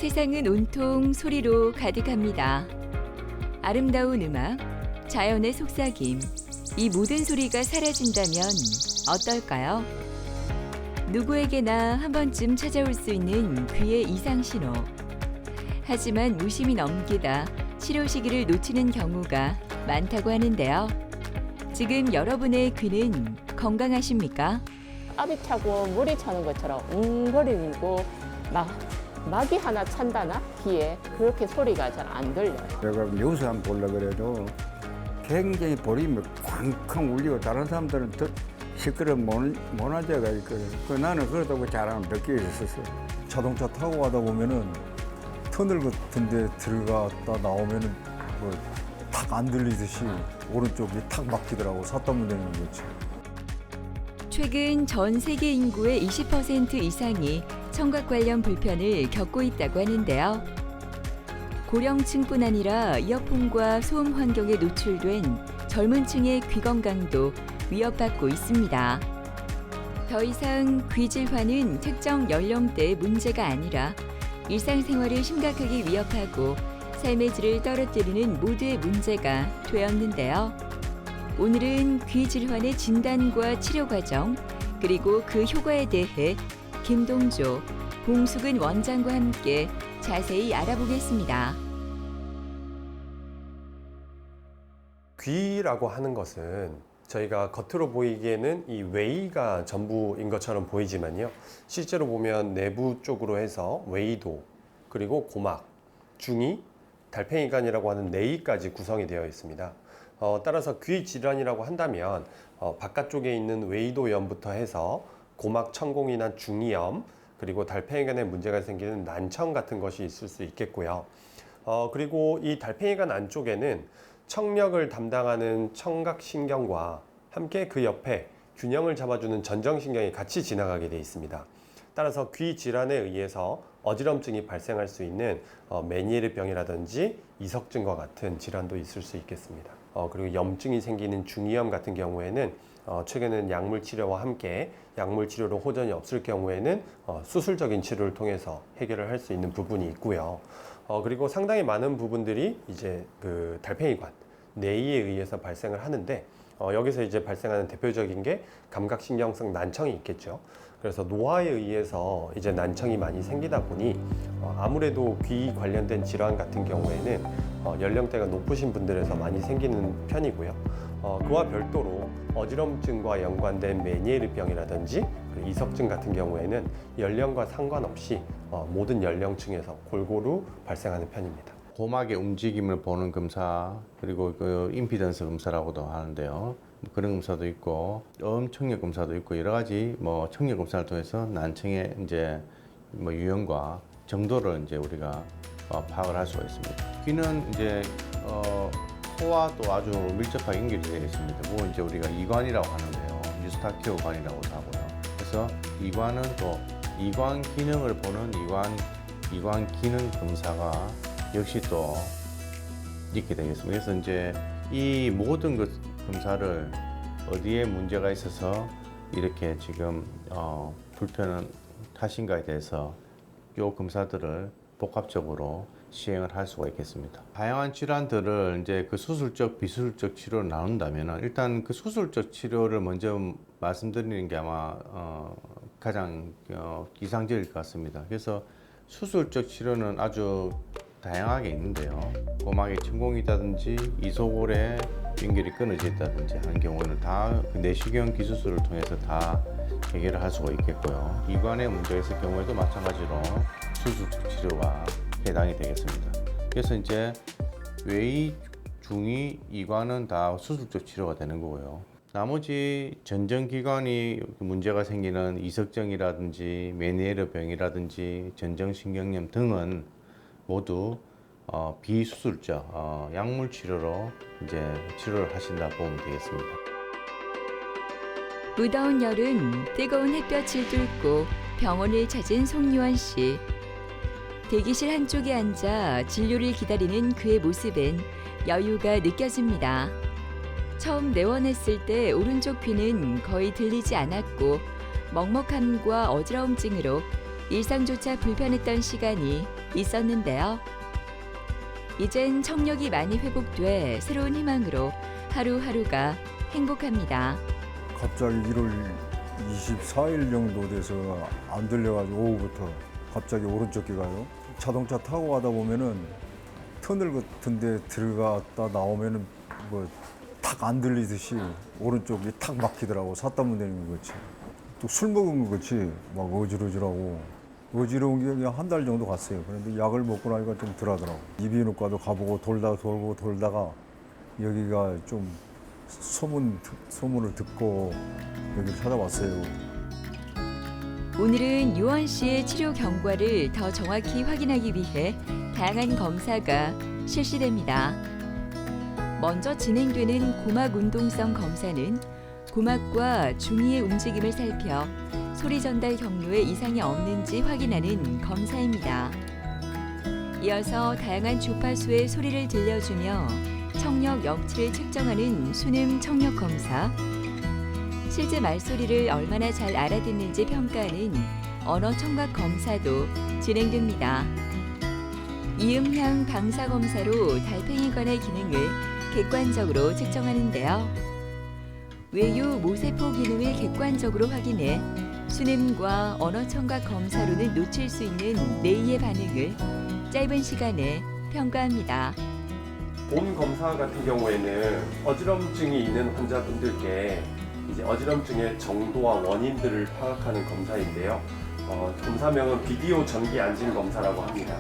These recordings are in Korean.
세상은 온통 소리로 가득합니다. 아름다운 음악, 자연의 속삭임, 이 모든 소리가 사라진다면 어떨까요? 누구에게나 한 번쯤 찾아올 수 있는 귀의 이상 신호. 하지만 무심히 넘기다 치료 시기를 놓치는 경우가 많다고 하는데요. 지금 여러분의 귀는 건강하십니까? 압이 차고 물이 차는 것처럼 웅거리고 막이 하나 찬다나 귀에 그렇게 소리가 잘 안 들려요. 내가 뉴스 한번 보려고 그래도 굉장히 볼륨이 쾅쾅 울리고 다른 사람들은 더 시끄러워 모나져가 있거든. 나는 그렇다고 잘안 느끼고 있었어. 자동차 타고 가다 보면은 터널 같은 데 들어갔다 나오면은 탁 안 들리듯이 오른쪽이 탁 막히더라고. 삿담문 되는 거지. 최근 전 세계 인구의 20% 이상이 청각 관련 불편을 겪고 있다고 하는데요. 고령층뿐 아니라 이어폰과 소음 환경에 노출된 젊은 층의 귀 건강도 위협받고 있습니다. 더 이상 귀 질환은 특정 연령대의 문제가 아니라 일상생활을 심각하게 위협하고 삶의 질을 떨어뜨리는 모두의 문제가 되었는데요. 오늘은 귀 질환의 진단과 치료 과정, 그리고 그 효과에 대해 김동조, 봉숙은 원장과 함께 자세히 알아보겠습니다. 귀라고 하는 것은 저희가 겉으로 보이기에는 이 외이가 전부인 것처럼 보이지만요. 실제로 보면 내부 쪽으로 해서 외이도, 그리고 고막, 중이, 달팽이관이라고 하는 내이까지 구성이 되어 있습니다. 따라서 귀 질환이라고 한다면 바깥쪽에 있는 외이도염부터 해서 고막 천공이나 중이염, 그리고 달팽이관에 문제가 생기는 난청 같은 것이 있을 수 있겠고요. 그리고 이 달팽이관 안쪽에는 청력을 담당하는 청각신경과 함께 그 옆에 균형을 잡아주는 전정신경이 같이 지나가게 되어 있습니다. 따라서 귀 질환에 의해서 어지럼증이 발생할 수 있는 메니에르병이라든지 이석증과 같은 질환도 있을 수 있겠습니다. 그리고 염증이 생기는 중이염 같은 경우에는 최근에는 약물 치료와 함께 약물 치료로 호전이 없을 경우에는 수술적인 치료를 통해서 해결을 할 수 있는 부분이 있고요. 그리고 상당히 많은 부분들이 이제 그 달팽이관, 내이에 의해서 발생을 하는데 여기서 이제 발생하는 대표적인 게 감각신경성 난청이 있겠죠. 그래서 노화에 의해서 이제 난청이 많이 생기다 보니 아무래도 귀 관련된 질환 같은 경우에는 연령대가 높으신 분들에서 많이 생기는 편이고요. 그와 별도로 어지럼증과 연관된 메니에르병이라든지 이석증 같은 경우에는 연령과 상관없이 모든 연령층에서 골고루 발생하는 편입니다. 고막의 움직임을 보는 검사, 그리고 그 임피던스 검사라고도 하는데요. 그런 검사도 있고, 청력 검사도 있고, 여러 가지 청력 검사를 통해서 난청의 이제 유형과 정도를 이제 우리가 파악을 할 수가 있습니다. 귀는 이제 코와 또 아주 밀접하게 연결이 되어 있습니다. 그거 이제 우리가 이관이라고 하는데요. 유스타키오관이라고도 하고요. 그래서 이관은 또 이관 기능을 보는 이관 기능 검사가 역시 또 있게 되겠습니다. 그래서 이제 이 모든 검사를 어디에 문제가 있어서 이렇게 지금 불편한 탓인가에 대해서 이 검사들을 복합적으로 시행을 할 수가 있겠습니다. 다양한 질환들을 이제 그 수술적, 비수술적 치료를 나눈다면 일단 그 수술적 치료를 먼저 말씀드리는 게 아마 가장 이상적일 것 같습니다. 그래서 수술적 치료는 아주 다양하게 있는데요. 고막에 천공이 있다든지 이소골에 연결이 끊어져 있다든지 하는 경우는 다 내시경 기수술을 통해서 다 해결을 할 수가 있겠고요. 이관에 문제가 있을 경우에도 마찬가지로 수술적 치료가 해당이 되겠습니다. 그래서 이제 외이, 중이, 이관은 다 수술적 치료가 되는 거고요. 나머지 전정기관이 문제가 생기는 이석증이라든지 메니에르병이라든지 전정신경염 등은 모두 비수술적 약물 치료로 이제 치료를 하신다 보면 되겠습니다. 무더운 여름 뜨거운 햇볕을 뚫고 병원을 찾은 송유원 씨. 대기실 한쪽에 앉아 진료를 기다리는 그의 모습엔 여유가 느껴집니다. 처음 내원했을 때 오른쪽 귀는 거의 들리지 않았고 먹먹함과 어지러움증으로 일상조차 불편했던 시간이 있었는데요. 이젠 청력이 많이 회복돼 새로운 희망으로 하루하루가 행복합니다. 갑자기 1월 24일 정도 돼서 안 들려가지고 오후부터 갑자기 오른쪽 귀가요. 자동차 타고 가다 보면은 터널 같은데 들어갔다 나오면은 뭐 탁 안 들리듯이 오른쪽이 탁 막히더라고. 삿담문 되는 것 같이. 또 술 먹은 것 같이 막 어지러지라고. 어지러운 게 그냥 한 달 정도 갔어요. 그런데 약을 먹고 나니까 좀 덜하더라고. 이비인후과도 가보고 돌다가 여기가 좀 소문을 듣고 여기를 찾아왔어요. 오늘은 유원 씨의 치료 경과를 더 정확히 확인하기 위해 다양한 검사가 실시됩니다. 먼저 진행되는 고막 운동성 검사는 고막과 중이의 움직임을 살펴 소리 전달 경로에 이상이 없는지 확인하는 검사입니다. 이어서 다양한 주파수의 소리를 들려주며 청력 역치를 측정하는 수능 청력 검사, 실제 말소리를 얼마나 잘 알아듣는지 평가하는 언어 청각 검사도 진행됩니다. 이음향 방사 검사로 달팽이관의 기능을 객관적으로 측정하는데요. 외유 모세포 기능을 객관적으로 확인해 수냄과 언어 청각 검사로는 놓칠 수 있는 뇌의 반응을 짧은 시간에 평가합니다. 본 검사 같은 경우에는 어지럼증이 있는 환자분들께 이제 어지럼증의 정도와 원인들을 파악하는 검사인데요. 검사명은 비디오 전기 안진 검사라고 합니다.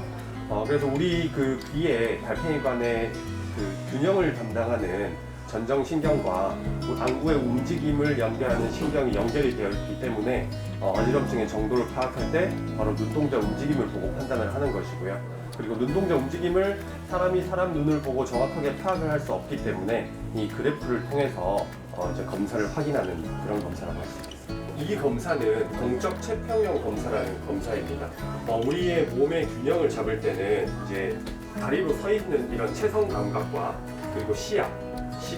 그래서 우리 그 귀에 달팽이관의 그 균형을 담당하는 전정신경과 안구의 움직임을 연결하는 신경이 연결이 되어 있기 때문에 어지럼증의 정도를 파악할 때 바로 눈동자 움직임을 보고 판단을 하는 것이고요. 그리고 눈동자 움직임을 사람이 사람 눈을 보고 정확하게 파악을 할 수 없기 때문에 이 그래프를 통해서 이제 검사를 확인하는 그런 검사라고 할 수 있습니다. 이 검사는 동적 채평형 검사라는 검사입니다. 우리의 몸의 균형을 잡을 때는 이제 다리로 서 있는 이런 체성 감각과 그리고 시각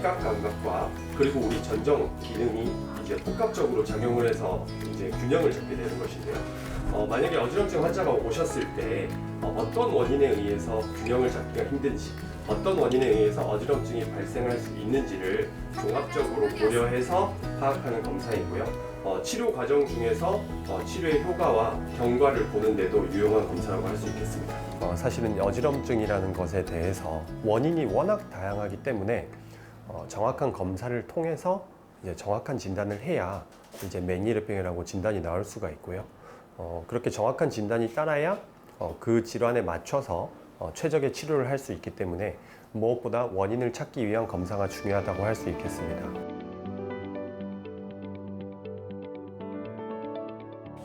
감각과 그리고 우리 전정 기능이 이제 복합적으로 작용을 해서 이제 균형을 잡게 되는 것인데요. 만약에 어지럼증 환자가 오셨을 때 어떤 원인에 의해서 균형을 잡기가 힘든지, 어떤 원인에 의해서 어지럼증이 발생할 수 있는지를 종합적으로 고려해서 파악하는 검사이고요. 치료 과정 중에서 치료의 효과와 경과를 보는 데도 유용한 검사라고 할 수 있겠습니다. 사실은 어지럼증이라는 것에 대해서 원인이 워낙 다양하기 때문에 정확한 검사를 통해서 이제 정확한 진단을 해야 이제 메니에르병이라고 진단이 나올 수가 있고요. 그렇게 정확한 진단이 따라야 그 질환에 맞춰서 최적의 치료를 할 수 있기 때문에 무엇보다 원인을 찾기 위한 검사가 중요하다고 할 수 있겠습니다.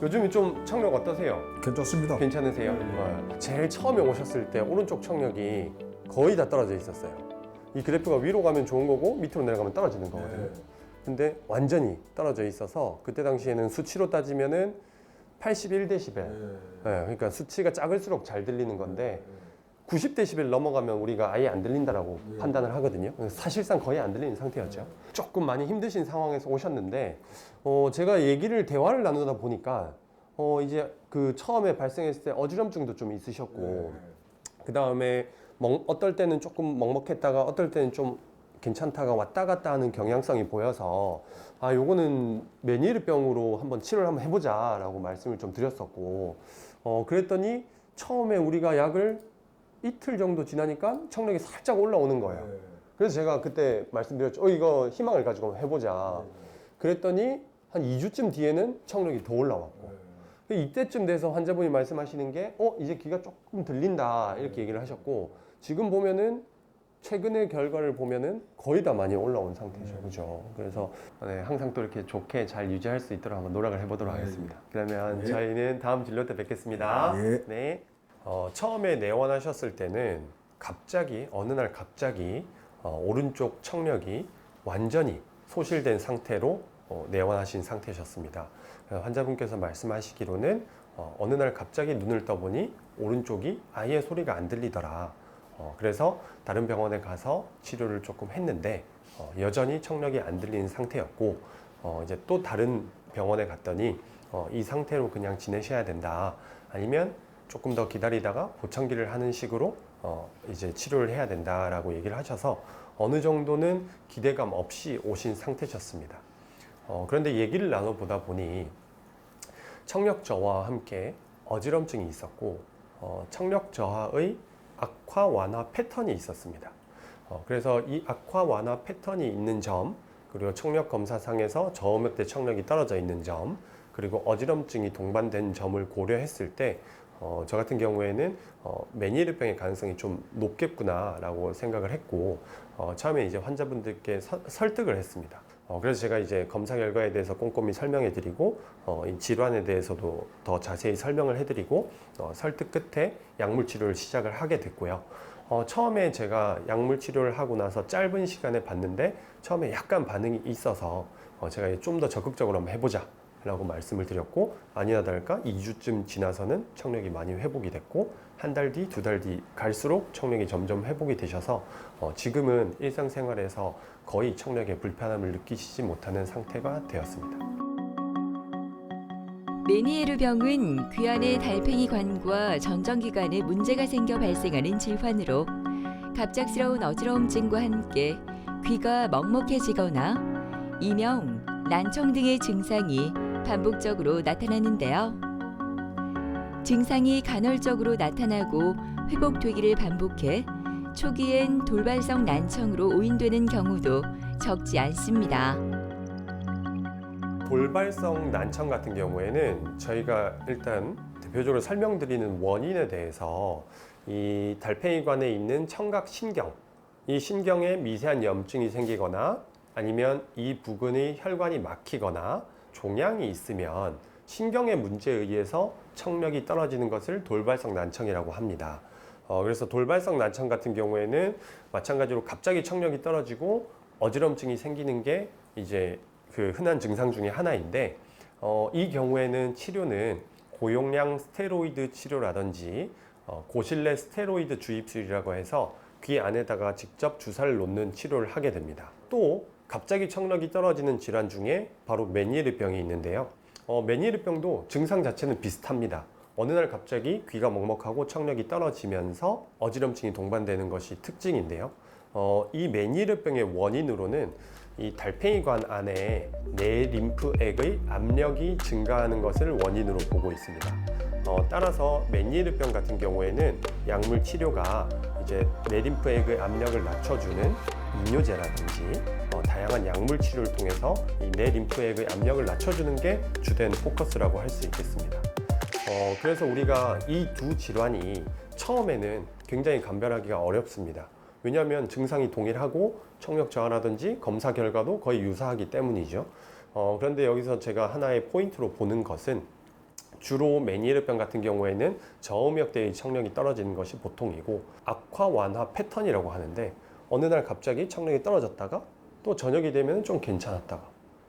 요즘은 좀 청력 어떠세요? 괜찮습니다. 괜찮으세요? 제일 처음에 오셨을 때 오른쪽 청력이 거의 다 떨어져 있었어요. 이 그래프가 위로 가면 좋은 거고 밑으로 내려가면 떨어지는 거거든요. 근데 완전히 떨어져 있어서 그때 당시에는 수치로 따지면은 81dB. 그러니까 수치가 작을수록 잘 들리는 건데 90dB 넘어가면 우리가 아예 안 들린다라고 판단을 하거든요. 사실상 거의 안 들리는 상태였죠. 조금 많이 힘드신 상황에서 오셨는데 제가 대화를 나누다 보니까 이제 그 처음에 발생했을 때 어지럼증도 좀 있으셨고 그 다음에 어떨 때는 조금 먹먹했다가 어떨 때는 좀 괜찮다가 왔다 갔다 하는 경향성이 보여서 요거는 메니에르병으로 한번 치료를 한번 해보자 라고 말씀을 좀 드렸었고 그랬더니 처음에 우리가 약을 이틀 정도 지나니까 청력이 살짝 올라오는 거예요. 그래서 제가 그때 말씀드렸죠. 이거 희망을 가지고 해보자. 그랬더니 한 2주쯤 뒤에는 청력이 더 올라왔고 이때쯤 돼서 환자분이 말씀하시는 게 이제 귀가 조금 들린다 이렇게 얘기를 하셨고 지금 보면은 최근의 결과를 보면은 거의 다 많이 올라온 상태죠. 그죠? 그래서 항상 또 이렇게 좋게 잘 유지할 수 있도록 한번 노력을 해보도록 하겠습니다. 그러면 저희는 다음 진료 때 뵙겠습니다. 네. 처음에 내원하셨을 때는 어느 날 갑자기 오른쪽 청력이 완전히 소실된 상태로 내원하신 상태셨습니다. 환자분께서 말씀하시기로는 어느 날 갑자기 눈을 떠보니 오른쪽이 아예 소리가 안 들리더라. 그래서 다른 병원에 가서 치료를 조금 했는데 여전히 청력이 안 들리는 상태였고 이제 또 다른 병원에 갔더니 이 상태로 그냥 지내셔야 된다. 아니면 조금 더 기다리다가 보청기를 하는 식으로 이제 치료를 해야 된다라고 얘기를 하셔서 어느 정도는 기대감 없이 오신 상태셨습니다. 그런데 얘기를 나눠보다 보니 청력 저하와 함께 어지럼증이 있었고 청력 저하의 악화 완화 패턴이 있었습니다. 그래서 이 악화 완화 패턴이 있는 점, 그리고 청력 검사상에서 저음역대 청력이 떨어져 있는 점, 그리고 어지럼증이 동반된 점을 고려했을 때 저 같은 경우에는 메니에르병의 가능성이 좀 높겠구나라고 생각을 했고 처음에 이제 환자분들께 설득을 했습니다. 그래서 제가 이제 검사 결과에 대해서 꼼꼼히 설명해 드리고 이 질환에 대해서도 더 자세히 설명을 해 드리고 설득 끝에 약물 치료를 시작을 하게 됐고요. 처음에 제가 약물 치료를 하고 나서 짧은 시간에 봤는데 처음에 약간 반응이 있어서 제가 좀 더 적극적으로 한번 해보자 라고 말씀을 드렸고 아니나 다를까 2주쯤 지나서는 청력이 많이 회복이 됐고 한 달 뒤, 두 달 뒤 갈수록 청력이 점점 회복이 되셔서 지금은 일상생활에서 거의 청력에 불편함을 느끼시지 못하는 상태가 되었습니다. 메니에르병은 귀 안의 달팽이관과 전정기관에 문제가 생겨 발생하는 질환으로 갑작스러운 어지러움증과 함께 귀가 먹먹해지거나 이명, 난청 등의 증상이 반복적으로 나타나는데요. 증상이 간헐적으로 나타나고 회복되기를 반복해 초기엔 돌발성 난청으로 오인되는 경우도 적지 않습니다. 돌발성 난청 같은 경우에는 저희가 일단 대표적으로 설명드리는 원인에 대해서 이 달팽이관에 있는 청각신경, 이 신경에 미세한 염증이 생기거나 아니면 이 부근의 혈관이 막히거나 종양이 있으면 신경의 문제에 의해서 청력이 떨어지는 것을 돌발성 난청이라고 합니다. 그래서 돌발성 난청 같은 경우에는 마찬가지로 갑자기 청력이 떨어지고 어지럼증이 생기는 게 이제 그 흔한 증상 중에 하나인데 이 경우에는 치료는 고용량 스테로이드 치료라든지 고실내 스테로이드 주입술이라고 해서 귀 안에다가 직접 주사를 놓는 치료를 하게 됩니다. 또 갑자기 청력이 떨어지는 질환 중에 바로 메니에르병이 있는데요. 메니에르병도 증상 자체는 비슷합니다. 어느 날 갑자기 귀가 먹먹하고 청력이 떨어지면서 어지럼증이 동반되는 것이 특징인데요. 이 메니에르병의 원인으로는 이 달팽이관 안에 뇌림프액의 압력이 증가하는 것을 원인으로 보고 있습니다. 따라서 메니에르병 같은 경우에는 약물 치료가 이제 뇌림프액의 압력을 낮춰주는 이뇨제라든지 다양한 약물 치료를 통해서 이 뇌림프액의 압력을 낮춰주는 게 주된 포커스라고 할 수 있겠습니다. 그래서 우리가 이 두 질환이 처음에는 굉장히 감별하기가 어렵습니다. 왜냐하면 증상이 동일하고 청력 저하라든지 검사 결과도 거의 유사하기 때문이죠. 그런데 여기서 제가 하나의 포인트로 보는 것은 주로 메니에르병 같은 경우에는 저음역대의 청력이 떨어지는 것이 보통이고 악화 완화 패턴이라고 하는데 어느 날 갑자기 청력이 떨어졌다가 또 저녁이 되면 좀 괜찮았다가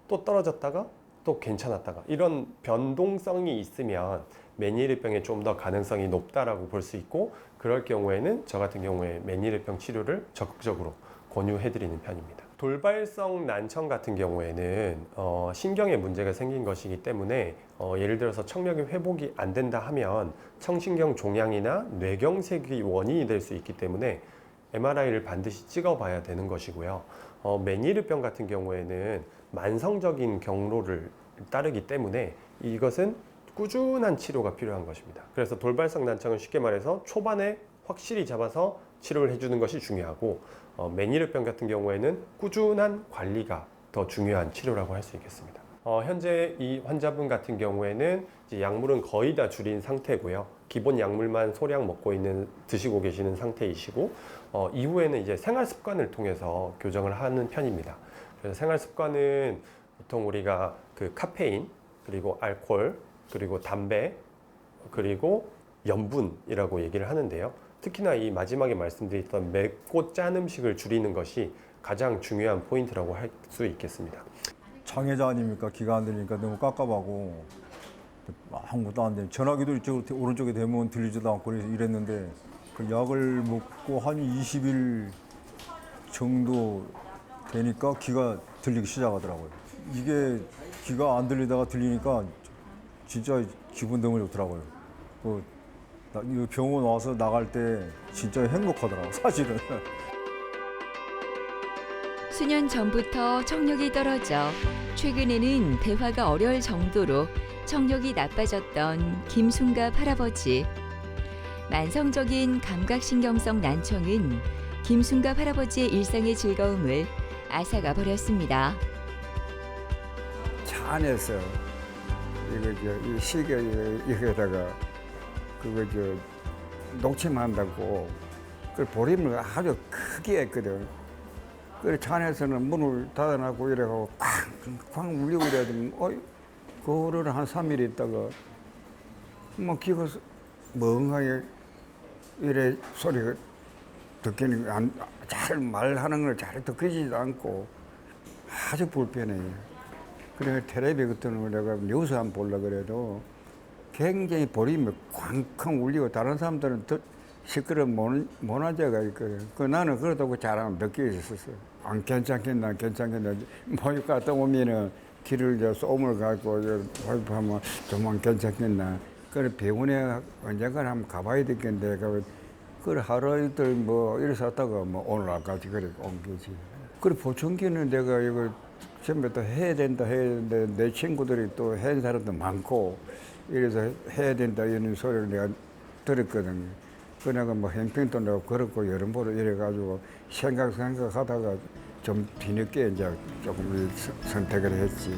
또 떨어졌다가 또 괜찮았다가 이런 변동성이 있으면 메니에르병에 좀 더 가능성이 높다라고 볼 수 있고 그럴 경우에는 저 같은 경우에 메니에르병 치료를 적극적으로 권유해드리는 편입니다. 돌발성 난청 같은 경우에는 신경에 문제가 생긴 것이기 때문에 예를 들어서 청력이 회복이 안 된다 하면 청신경 종양이나 뇌경색이 원인이 될 수 있기 때문에 MRI를 반드시 찍어봐야 되는 것이고요. 메니에르병 같은 경우에는 만성적인 경로를 따르기 때문에 이것은 꾸준한 치료가 필요한 것입니다. 그래서 돌발성 난청은 쉽게 말해서 초반에 확실히 잡아서 치료를 해주는 것이 중요하고 메니에르병 같은 경우에는 꾸준한 관리가 더 중요한 치료라고 할 수 있겠습니다. 현재 이 환자분 같은 경우에는 이제 약물은 거의 다 줄인 상태고요. 기본 약물만 소량 먹고 드시고 계시는 상태이시고 이후에는 이제 생활 습관을 통해서 교정을 하는 편입니다. 그래서 생활 습관은 보통 우리가 그 카페인 그리고 알코올 그리고 담배 그리고 염분이라고 얘기를 하는데요. 특히나 이 마지막에 말씀드렸던 맵고 짠 음식을 줄이는 것이 가장 중요한 포인트라고 할 수 있겠습니다. 장애자 아닙니까? 귀가 안 들리니까 너무 깝깝하고 아무것도 안 돼. 전화기도 이쪽 오른쪽에 대면 들리지도 않고 이랬는데 그 약을 먹고 한 20일 정도 되니까 귀가 들리기 시작하더라고요. 이게 귀가 안 들리다가 들리니까 진짜 기분 너무 좋더라고요. 이 병원 와서 나갈 때 진짜 행복하더라고 사실은. 수년 전부터 청력이 떨어져 최근에는 대화가 어려울 정도로 청력이 나빠졌던 김순갑 할아버지. 만성적인 감각신경성 난청은 김순갑 할아버지의 일상의 즐거움을 앗아가 버렸습니다. 차 안에서 이 시계 이거다가 그거 녹침한다고 그 보림을 아주 크게 했거든. 그 차 안에서는 문을 닫아놓고 이래가고 쾅쾅 울리고 이래더니 그거를 한 3일 있다가 뭐 귀가 멍하게 이래 소리가 듣기는 잘 말하는 걸 잘 듣기지도 않고 아주 불편해요. 그래 텔레비 같은 걸 내가 뉴스 한번 보려고 그래도 굉장히 보림이 쾅쾅 울리고 다른 사람들은 더 시끄러운 모나자가 있거든. 나는 그러다고 잘안 느끼고 있었어. 안 괜찮겠나 뭐 갔다 오면은 길을 쏘물 갖고 하면 좀 안 괜찮겠나. 그래 병원에 언젠가 한번 가봐야 되겠는데 그래 하루 이틀 뭐 이래서 왔다가 뭐 오늘까지 그래 온 거지. 그래 보청기는 내가 이거 전부 또 해야 된다 내 친구들이 또 해는 사람도 많고 이래서 해야 된다 이런 소리를 내가 들었거든. 그 내가 뭐 행편도 내가 그렇고 여러모로 이래가지고 생각하다가 좀 뒤늦게 이제 조금 선택을 했지.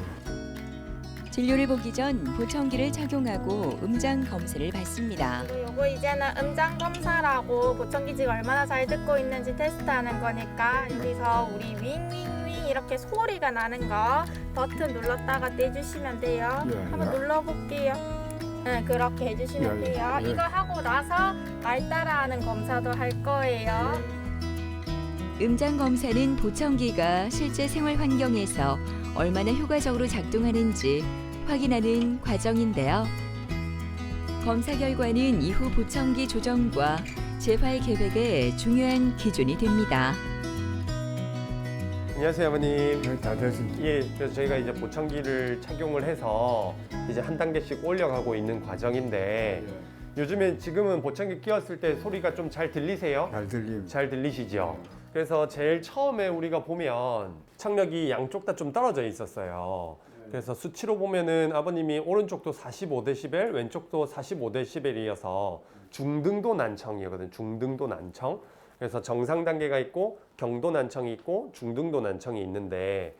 진료를 보기 전 보청기를 착용하고 음장 검사를 받습니다. 요거 이제는 음장 검사라고 보청기 지금 얼마나 잘 듣고 있는지 테스트하는 거니까 여기서 우리 윙윙윙 이렇게 소리가 나는 거 버튼 눌렀다가 떼주시면 돼요. 예, 한번 예. 눌러볼게요. 네, 그렇게 해주시면 예, 예, 돼요. 예. 이거 하고 나서 말 따라하는 검사도 할 거예요. 음장 검사는 보청기가 실제 생활 환경에서 얼마나 효과적으로 작동하는지 확인하는 과정인데요. 검사 결과는 이후 보청기 조정과 재활 계획의 중요한 기준이 됩니다. 안녕하세요, 아버님. 다 됐습니다. 예, 그래서 저희가 이제 보청기를 착용을 해서 이제 한 단계씩 올려가고 있는 과정인데 요즘에 지금은 보청기 끼웠을 때 소리가 좀 잘 들리세요? 잘 들립니다. 잘 들리시죠? 그래서 제일 처음에 우리가 보면 청력이 양쪽 다 좀 떨어져 있었어요. 그래서 수치로 보면은 아버님이 오른쪽도 45dB, 왼쪽도 45dB이어서 중등도 난청이거든요. 중등도 난청. 그래서 정상 단계가 있고 경도 난청이 있고 중등도 난청이 있는데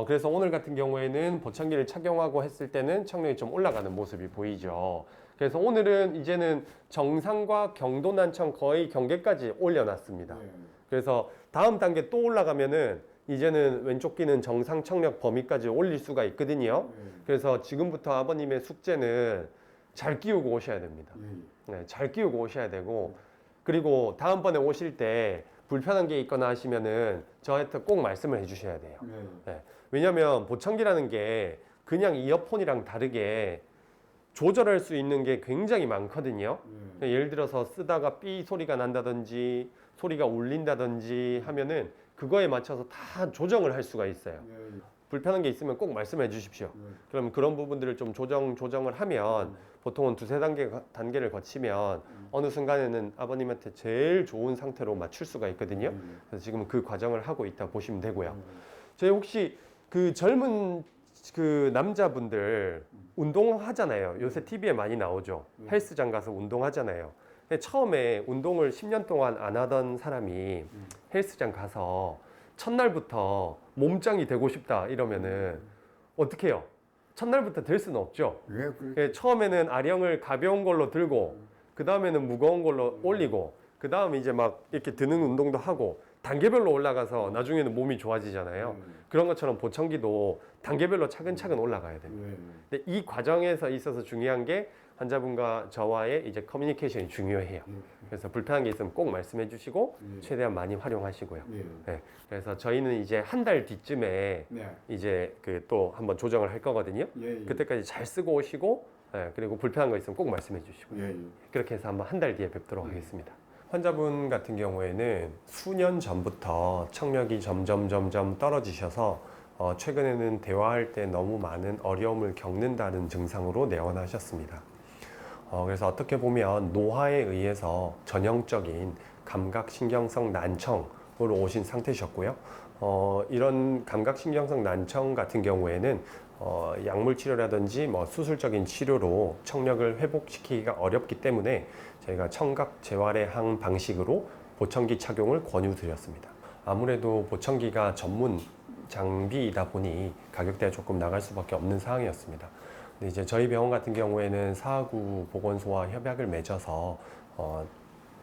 그래서 오늘 같은 경우에는 보청기를 착용하고 했을 때는 청력이 좀 올라가는 모습이 보이죠. 그래서 오늘은 이제는 정상과 경도 난청 거의 경계까지 올려놨습니다. 그래서 다음 단계 또 올라가면은 이제는 왼쪽 귀는 정상 청력 범위까지 올릴 수가 있거든요. 그래서 지금부터 아버님의 숙제는 잘 끼우고 오셔야 됩니다. 네, 잘 끼우고 오셔야 되고 그리고 다음번에 오실 때 불편한 게 있거나 하시면은 저한테 꼭 말씀을 해주셔야 돼요. 네, 왜냐하면 보청기라는 게 그냥 이어폰이랑 다르게 조절할 수 있는 게 굉장히 많거든요. 예를 들어서 쓰다가 삐 소리가 난다든지 소리가 울린다든지 하면은 그거에 맞춰서 다 조정을 할 수가 있어요. 불편한 게 있으면 꼭 말씀해 주십시오. 그럼 그런 부분들을 좀 조정을 하면 보통은 두세 단계를 거치면 어느 순간에는 아버님한테 제일 좋은 상태로 맞출 수가 있거든요. 그래서 지금 그 과정을 하고 있다 보시면 되고요. 저희 혹시 그 젊은 그 남자분들 운동하잖아요. 요새 TV에 많이 나오죠. 헬스장 가서 운동하잖아요. 근데 처음에 운동을 10년 동안 안 하던 사람이 헬스장 가서 첫날부터 몸짱이 되고 싶다 이러면은 어떻게 해요? 첫날부터 될 수는 없죠. 처음에는 아령을 가벼운 걸로 들고 그 다음에는 무거운 걸로 올리고 그 다음에 이제 막 이렇게 드는 운동도 하고 단계별로 올라가서 나중에는 몸이 좋아지잖아요. 그런 것처럼 보청기도 단계별로 차근차근 올라가야 됩니다. 근데 이 과정에서 있어서 중요한 게 환자분과 저와의 이제 커뮤니케이션이 중요해요. 그래서 불편한 게 있으면 꼭 말씀해 주시고 최대한 많이 활용하시고요. 네. 그래서 저희는 이제 한 달 뒤쯤에 이제 그 또 한번 조정을 할 거거든요. 그때까지 잘 쓰고 오시고 그리고 불편한 거 있으면 꼭 말씀해 주시고 그렇게 해서 한번 한 달 뒤에 뵙도록 하겠습니다. 환자분 같은 경우에는 수년 전부터 청력이 점점 떨어지셔서 최근에는 대화할 때 너무 많은 어려움을 겪는다는 증상으로 내원하셨습니다. 그래서 어떻게 보면 노화에 의해서 전형적인 감각신경성 난청으로 오신 상태셨고요. 이런 감각신경성 난청 같은 경우에는 약물 치료라든지 뭐 수술적인 치료로 청력을 회복시키기가 어렵기 때문에 저희가 청각 재활의 한 방식으로 보청기 착용을 권유드렸습니다. 아무래도 보청기가 전문 장비이다 보니 가격대가 조금 나갈 수밖에 없는 상황이었습니다. 근데 이제 저희 병원 같은 경우에는 사하구 보건소와 협약을 맺어서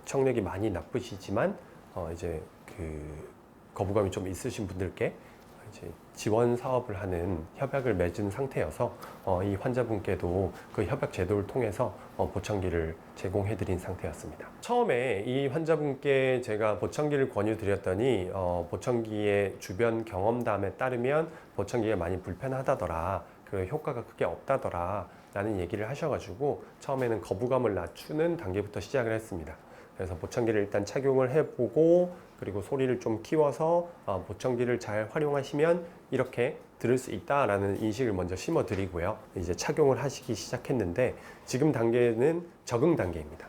청력이 많이 나쁘시지만 이제 그 거부감이 좀 있으신 분들께 이제 지원 사업을 하는 협약을 맺은 상태여서 이 환자분께도 그 협약 제도를 통해서 보청기를 제공해 드린 상태였습니다. 처음에 이 환자분께 제가 보청기를 권유드렸더니 보청기의 주변 경험담에 따르면 보청기가 많이 불편하다더라, 그 효과가 크게 없다더라 라는 얘기를 하셔가지고 처음에는 거부감을 낮추는 단계부터 시작을 했습니다. 그래서 보청기를 일단 착용을 해보고 그리고 소리를 좀 키워서 보청기를 잘 활용하시면 이렇게 들을 수 있다라는 인식을 먼저 심어드리고요. 이제 착용을 하시기 시작했는데 지금 단계는 적응 단계입니다.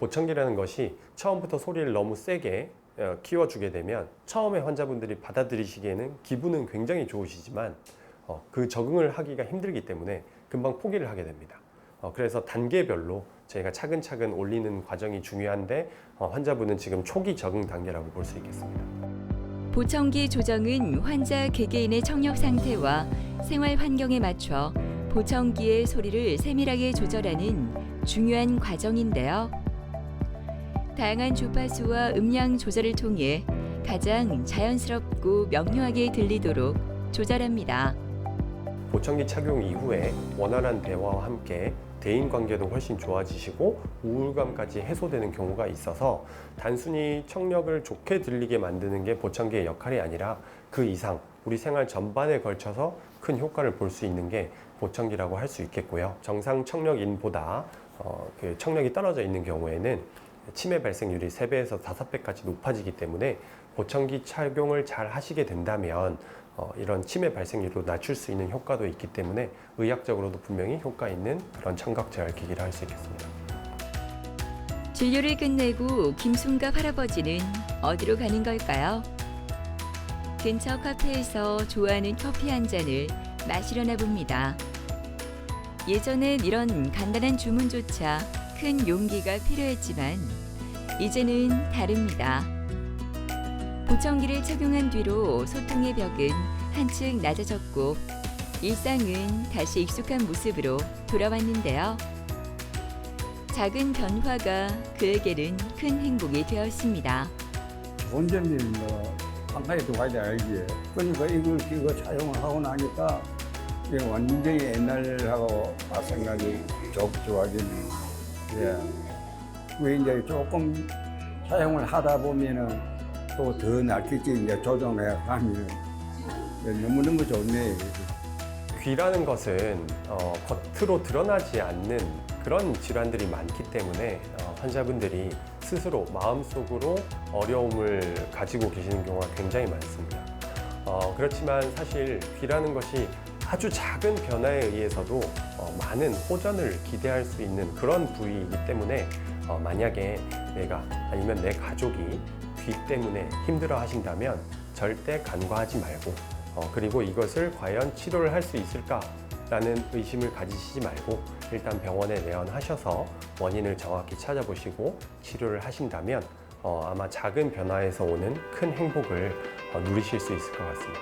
보청기라는 것이 처음부터 소리를 너무 세게 키워주게 되면 처음에 환자분들이 받아들이시기에는 기분은 굉장히 좋으시지만 그 적응을 하기가 힘들기 때문에 금방 포기를 하게 됩니다. 그래서 단계별로 저희가 차근차근 올리는 과정이 중요한데 환자분은 지금 초기 적응 단계라고 볼 수 있겠습니다. 보청기 조정은 환자 개개인의 청력 상태와 생활 환경에 맞춰 보청기의 소리를 세밀하게 조절하는 중요한 과정인데요. 다양한 주파수와 음량 조절을 통해 가장 자연스럽고 명료하게 들리도록 조절합니다. 보청기 착용 이후에 원활한 대화와 함께 대인관계도 훨씬 좋아지시고 우울감까지 해소되는 경우가 있어서 단순히 청력을 좋게 들리게 만드는 게 보청기의 역할이 아니라 그 이상 우리 생활 전반에 걸쳐서 큰 효과를 볼 수 있는 게 보청기라고 할 수 있겠고요. 정상 청력인보다 그 청력이 떨어져 있는 경우에는 치매 발생률이 3배에서 5배까지 높아지기 때문에 보청기 착용을 잘 하시게 된다면 이런 치매 발생률도 낮출 수 있는 효과도 있기 때문에 의학적으로도 분명히 효과 있는 그런 청각 재활 기기를 할 수 있겠습니다. 진료를 끝내고 김순갑 할아버지는 어디로 가는 걸까요? 근처 카페에서 좋아하는 커피 한 잔을 마시려나 봅니다. 예전엔 이런 간단한 주문조차 큰 용기가 필요했지만 이제는 다릅니다. 보청기를 착용한 뒤로 소통의 벽은 한층 낮아졌고 일상은 다시 익숙한 모습으로 돌아왔는데요. 작은 변화가 그에게는 큰 행복이 되었습니다. 좋은 점이 한 가지 두 가지 알지. 그러니까 이걸 끼고 사용을 하고 나니까 이게 완전히 옛날하고 생각이 좋아지네. 예. 왜 이제 조금 사용을 하다 보면은 또 더 낫겠지. 이제 조정해 가면 너무너무 좋네. 귀라는 것은 겉으로 드러나지 않는 그런 질환들이 많기 때문에 환자분들이 스스로 마음속으로 어려움을 가지고 계시는 경우가 굉장히 많습니다. 그렇지만 사실 귀라는 것이 아주 작은 변화에 의해서도 많은 호전을 기대할 수 있는 그런 부위이기 때문에 만약에 내가 아니면 내 가족이 귀 때문에 힘들어 하신다면 절대 간과하지 말고 그리고 이것을 과연 치료를 할 수 있을까라는 의심을 가지시지 말고 일단 병원에 내원하셔서 원인을 정확히 찾아보시고 치료를 하신다면 아마 작은 변화에서 오는 큰 행복을 누리실 수 있을 것 같습니다.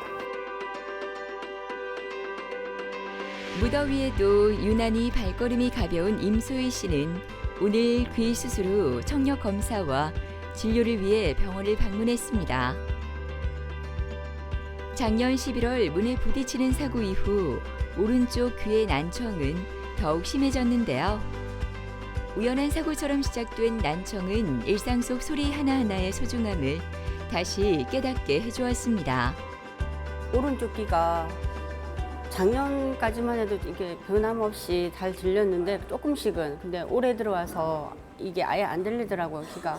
무더위에도 유난히 발걸음이 가벼운 임소희 씨는 오늘 귀 수술 후 청력 검사와 진료를 위해 병원을 방문했습니다. 작년 11월 문에 부딪히는 사고 이후 오른쪽 귀의 난청은 더욱 심해졌는데요. 우연한 사고처럼 시작된 난청은 일상 속 소리 하나하나의 소중함을 다시 깨닫게 해주었습니다. 오른쪽 귀가 작년까지만 해도 이게 변함없이 잘 들렸는데 조금씩은 근데 올해 들어와서 이게 아예 안 들리더라고요, 귀가.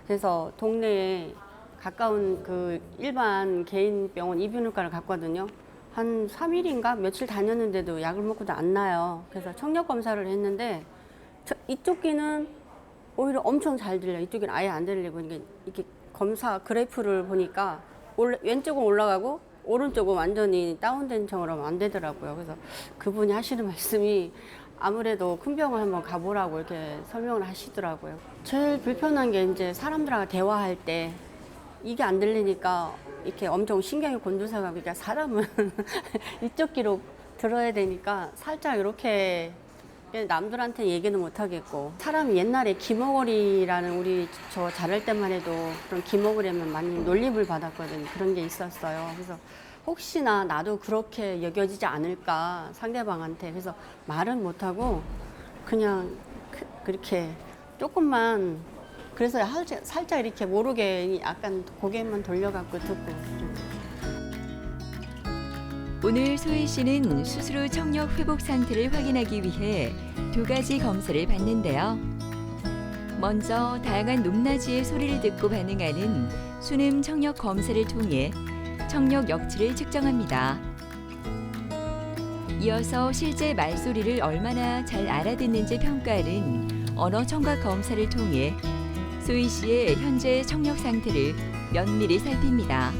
그래서 동네에 가까운 그 일반 개인 병원 이비인후과를 갔거든요. 한 3일인가 며칠 다녔는데도 약을 먹고도 안 나요. 그래서 청력 검사를 했는데 이쪽 귀는 오히려 엄청 잘 들려. 이쪽 귀는 아예 안 들리고 이게 검사 그래프를 보니까 왼쪽은 올라가고 오른쪽은 완전히 다운된 처럼 안 되더라고요. 그래서 그분이 하시는 말씀이 아무래도 큰 병원 한번 가보라고 이렇게 설명을 하시더라고요. 제일 불편한 게 이제 사람들하고 대화할 때 이게 안 들리니까 이렇게 엄청 신경이 곤두서가, 그러니까 사람은 이쪽 귀로 들어야 되니까 살짝 이렇게 남들한테 얘기는 못 하겠고, 사람이 옛날에 김어걸이라는 우리 저 자랄 때만 해도 그런 김어걸이 하면 많이 놀림을 받았거든요. 그런 게 있었어요. 그래서 혹시나 나도 그렇게 여겨지지 않을까 상대방한테, 그래서 말은 못 하고 그냥 그렇게 조금만, 그래서 살짝 이렇게 모르게 약간 고개만 돌려갖고 듣고. 오늘 소희 씨는 수술 후 청력 회복 상태를 확인하기 위해 2가지 검사를 받는데요. 먼저 다양한 높낮이의 소리를 듣고 반응하는 순음 청력 검사를 통해 청력 역치를 측정합니다. 이어서 실제 말소리를 얼마나 잘 알아듣는지 평가하는 언어 청각 검사를 통해 소희 씨의 현재 청력 상태를 면밀히 살핍니다.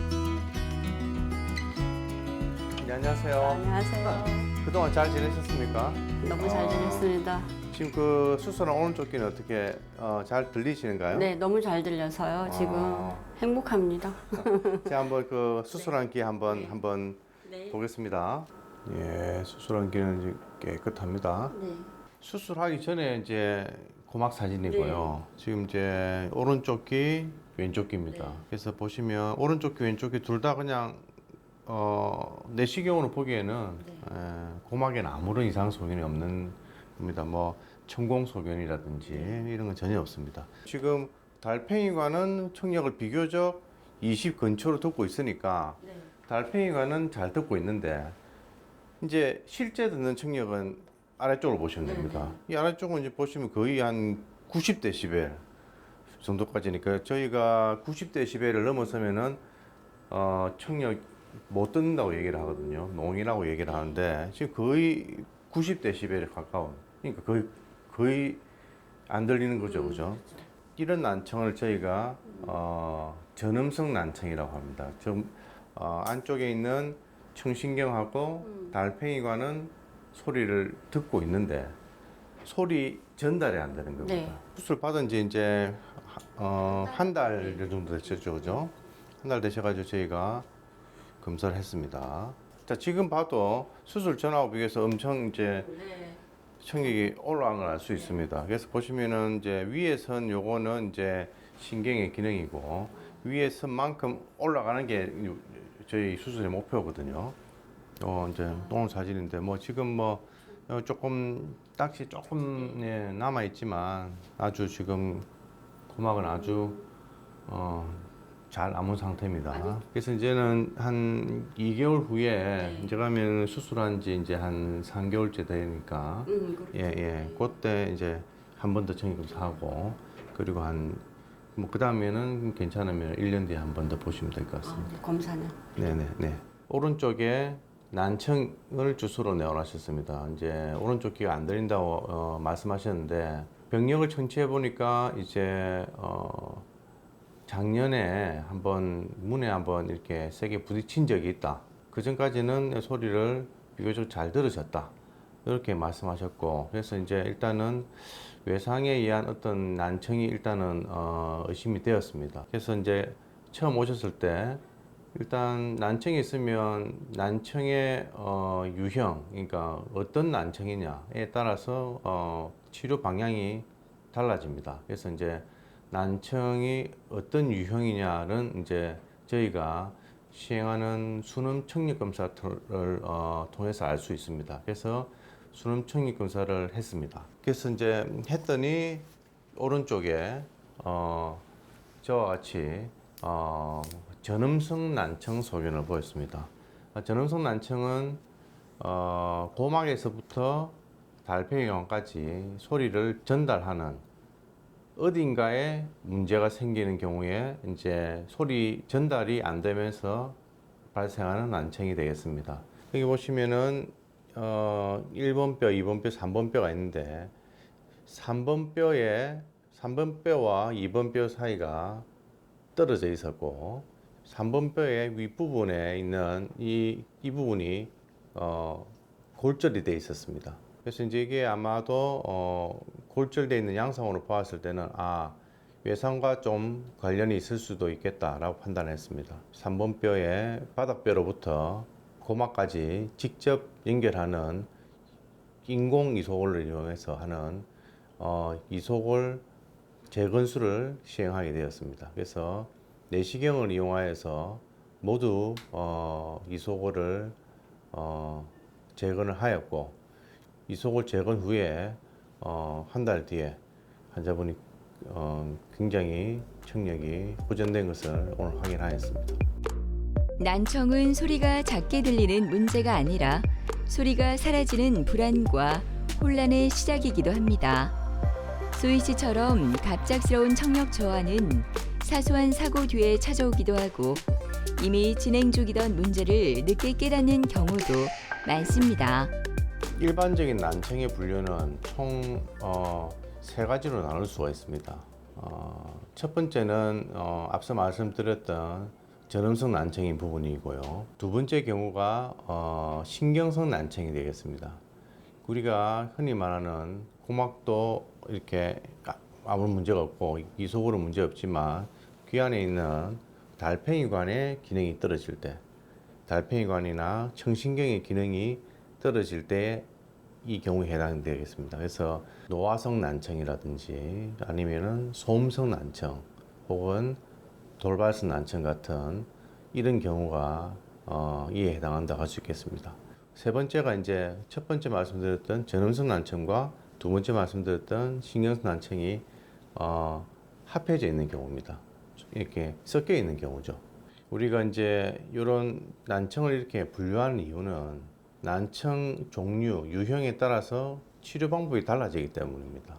네, 안녕하세요. 안녕하세요. 그동안 잘 지내셨습니까? 너무 잘 지냈습니다. 지금 그 수술한 오른쪽 귀는 어떻게 잘 들리시는가요? 네, 너무 잘 들려서요. 지금 행복합니다. 제가 한번 그 수술한 귀 한번 네. 보겠습니다. 예, 수술한 귀는 이제 깨끗합니다. 네. 수술하기 전에 이제 고막 사진이고요. 지금 이제 오른쪽 귀, 왼쪽 귀입니다. 네. 그래서 보시면 오른쪽 귀, 왼쪽 귀 둘 다 그냥 내시경으로 보기에는 고막에는 아무런 이상 소견이 없는 겁니다. 뭐 천공 소견이라든지 이런 건 전혀 없습니다. 지금 달팽이관은 청력을 비교적 20 근처로 듣고 있으니까 달팽이관은 잘 듣고 있는데, 이제 실제 듣는 청력은 아래쪽을 보시면 됩니다. 이 아래쪽은 이제 보시면 거의 한 90dB 정도까지니까, 저희가 90dB를 넘어서면은 청력 못 듣는다고 얘기를 하거든요. 농이라고 얘기를 하는데, 지금 거의 90dB에 가까운, 그러니까 거의 안 들리는 거죠, 그죠? 이런 난청을 저희가 전음성 난청이라고 합니다. 안쪽에 있는 청신경하고 달팽이관은 소리를 듣고 있는데 소리 전달이 안 되는 겁니다. 네. 수술 받은 지 이제 한 달 정도 됐죠, 그죠? 한 달 되셔가지고 저희가 검사를 했습니다. 자, 지금 봐도 수술 전하고 비교해서 엄청 이제 청력이 올라간 걸 알 수 있습니다. 그래서 보시면은 이제 위에 선 요거는 이제 신경의 기능이고, 위에 선만큼 올라가는 게 저희 수술의 목표거든요. 이제 오늘 사진인데, 뭐 지금 뭐 조금 딱지 조금 남아 있지만 아주 지금 고막은 아주 잘 남은 상태입니다. 그래서 이제는 한 2개월 후에 이제 가면 수술한 지 이제 한 3개월째 되니까 그때 이제 한 번 더 청력검사하고, 그리고 뭐 그 다음에는 괜찮으면 1년 뒤에 한 번 더 보시면 될 것 같습니다. 검사는? 네네네. 오른쪽에 난청을 주소로 내원하셨습니다. 이제 오른쪽 귀가 안 들린다고 말씀하셨는데, 병력을 청취해 보니까 이제 작년에 문에 한번 이렇게 세게 부딪힌 적이 있다. 그 전까지는 소리를 비교적 잘 들으셨다. 이렇게 말씀하셨고, 그래서 이제 일단은 외상에 의한 어떤 난청이 일단은 의심이 되었습니다. 그래서 이제 처음 오셨을 때 일단 난청이 있으면 난청의 유형, 그러니까 어떤 난청이냐에 따라서 치료 방향이 달라집니다. 그래서 이제 난청이 어떤 유형이냐는 이제 저희가 시행하는 순음 청력 검사를 통해서 알 수 있습니다. 그래서 순음 청력 검사를 했습니다. 그래서 이제 했더니 오른쪽에 저와 같이 전음성 난청 소견을 보였습니다. 전음성 난청은 고막에서부터 달팽이관까지 소리를 전달하는 어딘가에 문제가 생기는 경우에 이제 소리 전달이 안 되면서 발생하는 난청이 되겠습니다. 여기 보시면은 1번 뼈, 2번 뼈, 3번 뼈가 있는데 3번 뼈와 2번 뼈 사이가 떨어져 있었고 3번 뼈의 윗부분에 있는 이 부분이 골절이 돼 있었습니다. 그래서 이제 이게 아마도 골절돼 있는 양상으로 보았을 때는 외상과 좀 관련이 있을 수도 있겠다라고 판단했습니다. 3번 뼈의 바닥뼈로부터 고막까지 직접 연결하는 인공 이소골을 이용해서 하는 이소골 재건수를 시행하게 되었습니다. 그래서 내시경을 이용하여서 모두 이소골을 재건을 하였고 이소골 재건 후에 한 달 뒤에 환자분이 굉장히 청력이 보존된 것을 오늘 확인하였습니다. 난청은 소리가 작게 들리는 문제가 아니라 소리가 사라지는 불안과 혼란의 시작이기도 합니다. 소희 씨처럼 갑작스러운 청력 저하는 사소한 사고 뒤에 찾아오기도 하고 이미 진행 중이던 문제를 늦게 깨닫는 경우도 많습니다. 일반적인 난청의 분류는 총 3가지로 나눌 수가 있습니다. 첫 번째는 앞서 말씀드렸던 전음성 난청인 부분이고요. 두 번째 경우가 신경성 난청이 되겠습니다. 우리가 흔히 말하는 고막도 이렇게 아무 문제가 없고 이속으로 문제 없지만 귀 안에 있는 달팽이관의 기능이 떨어질 때, 달팽이관이나 청신경의 기능이 떨어질 때 이 경우에 해당되겠습니다. 그래서 노화성 난청이라든지 아니면은 소음성 난청 혹은 돌발성 난청 같은 이런 경우가 이에 해당한다고 할 수 있겠습니다. 세 번째가 이제 첫 번째 말씀드렸던 전음성 난청과 두 번째 말씀드렸던 신경성 난청이 합해져 있는 경우입니다. 이렇게 섞여 있는 경우죠. 우리가 이제 이런 난청을 이렇게 분류하는 이유는 난청 종류, 유형에 따라서 치료 방법이 달라지기 때문입니다.